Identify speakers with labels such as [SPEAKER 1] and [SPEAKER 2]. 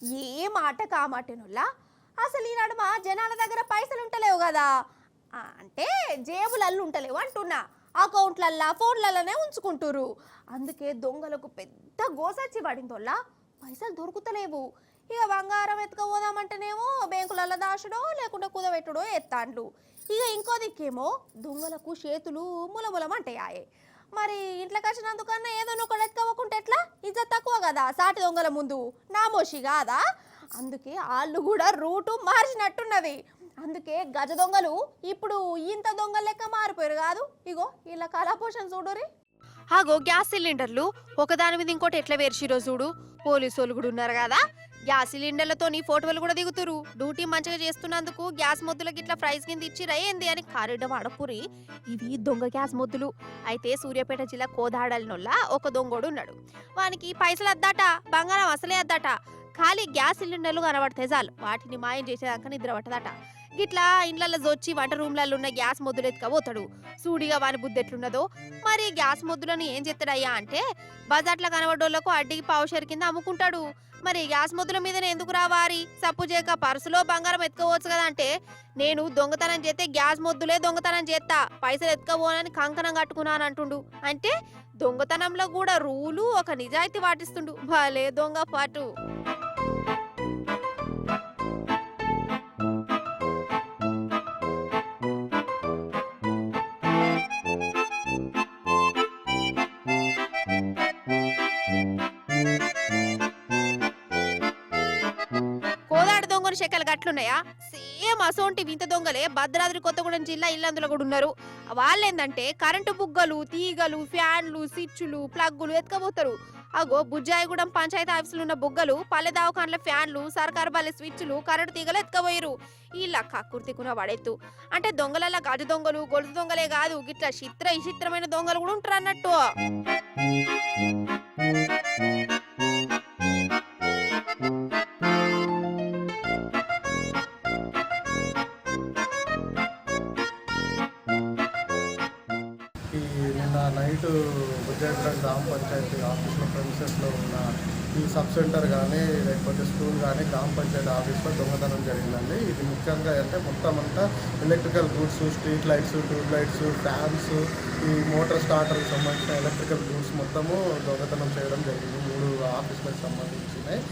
[SPEAKER 1] ఏ మాట కామాటెనుల్లా అసలు ఈ నడుమ జనాల దగ్గర పైసలు ఉంటలేవు కదా. అంటే జేబులల్లు ఉంటలేవు అంటున్నా, అకౌంట్లల్లా ఫోన్లలోనే ఉంచుకుంటురు. అందుకే దొంగలకు పెద్ద గోసచ్చి పడిందోల్లా పైసలు దొరుకుతలేవు. ఇక బంగారం ఎత్తుకపోదామంటేనేమో బ్యాంకులలో దాచుడో లేకుంటే కుదబెట్టుడో ఎత్తాండ్లు. ఇక ఇంకో దిక్కేమో దొంగలకు చేతులు ములములమంటాయాయే. మరి ఇంట్లోకి వచ్చినందుకన్నా ఏదో ఒకటి ఎత్తుకోకుండా ఎట్లా? ఇజ్జత్ తక్కువ కదా సాటి దొంగల ముందు, నామోషి కాదా? అందుకే వాళ్ళు కూడా రూటు మార్చినట్టున్నది. అందుకే గజ దొంగలు ఇప్పుడు ఇంత దొంగల లెక్క మారిపోయారు కాదు. ఇగో ఇలా కళాపోషణ చూడురి.
[SPEAKER 2] ఆగో గ్యాస్ సిలిండర్లు ఒకదాని మీద ఇంకోటి ఎట్లా వేర్చిరో చూడు. పోలీసు వాళ్ళు కూడా ఉన్నారు కదా, గ్యాస్ సిలిండర్లతో ఫోటోలు కూడా దిగుతురు. డ్యూటీ మంచిగా చేస్తున్నందుకు గ్యాస్ మొద్దులకి ఇట్లా ప్రైజ్ కింద ఇచ్చిరా ఏంది అని కారెడ్డ వాడపురి. ఇవి దొంగ గ్యాస్ మొద్దులు. అయితే సూర్యాపేట జిల్లా కోదాడలనొల్ల ఒక దొంగోడు ఉన్నాడు. వానికి పైసలు అద్దట, బంగారం అసలే అద్దట. ఖాళీ గ్యాస్ సిలిండర్లు కనబడితే చాలు వాటిని మాయం చేసేదాకా నిద్ర పట్టదట. గిట్లా ఇండ్లలో జొచ్చి వంట రూమ్లలో ఉన్న గ్యాస్ మొద్దులు ఎత్తుకపోతాడు. సూడిగా వాని బుద్ధి ఎట్లున్నదో. మరి గ్యాస్ మొద్దులను ఏం చేస్తాడయ్యా అంటే బజార్లో కనబడ్డోళ్లకు అడ్డికి పావుషేరు కింద అమ్ముకుంటాడు. మరి గ్యాస్ మొద్దుల మీదనే ఎందుకు రావారి? సప్పు చేయక పర్సులో బంగారం ఎత్తుకోవచ్చు కదా అంటే, నేను దొంగతనం చేస్తే గ్యాస్ మొద్దులే దొంగతనం చేస్తా, పైసలు ఎత్తుకోబోనని కంకణం కట్టుకున్నాను అంటుండు. అంటే దొంగతనంలో కూడా రూలు ఒక నిజాయితీ పాటిస్తుండు. భలే దొంగ పాటు. కోదాడ దొంగలు శకలు గట్లున్నాయా? సేమ్ అసోంటి వింత దొంగలే భద్రాద్రి కొత్తగూడెం జిల్లా ఇల్లందులో కూడా ఉన్నారు. వాళ్ళేందంటే కరెంటు బుగ్గలు, తీగలు, ఫ్యాన్లు, స్విచ్లు, ప్లగ్గులు ఎత్తుకపోతారు. అగో బుజ్జాయిగూడెం పంచాయతీ ఆఫీసులు ఉన్న బుగ్గలు, పల్లె దవాఖాన్ల ఫ్యాన్లు, సర్కారు బల్లె స్విచ్లు, కరెంటు తీగలు ఎత్తుకపోయారు. ఇలా కక్కుర్తికున్న వాడెత్తు. అంటే దొంగలలా గజ దొంగలు, గొలుసు దొంగలే కాదు, గిట్లా విచిత్రమైన దొంగలు కూడా ఉంటారు అన్నట్టు.
[SPEAKER 3] నిన్న నైట్ బుజ్జాయిగూడెం గ్రామ పంచాయతీ ఆఫీస్లో ప్రెమిసెస్లో ఉన్న ఈ సబ్ సెంటర్ కానీ లేకపోతే స్కూల్ కానీ గ్రామ పంచాయతీ ఆఫీస్లో దొంగతనం జరిగిందండి. ఇది ముఖ్యంగా అంటే మొత్తం అంతా electrical goods, street lights, tube lights, fans, ఈ మోటార్ స్టార్టర్కి సంబంధించిన ఎలక్ట్రికల్ గూడ్స్ మొత్తము దొంగతనం చేయడం జరిగింది. 3 ఆఫీసులకు సంబంధించినవి.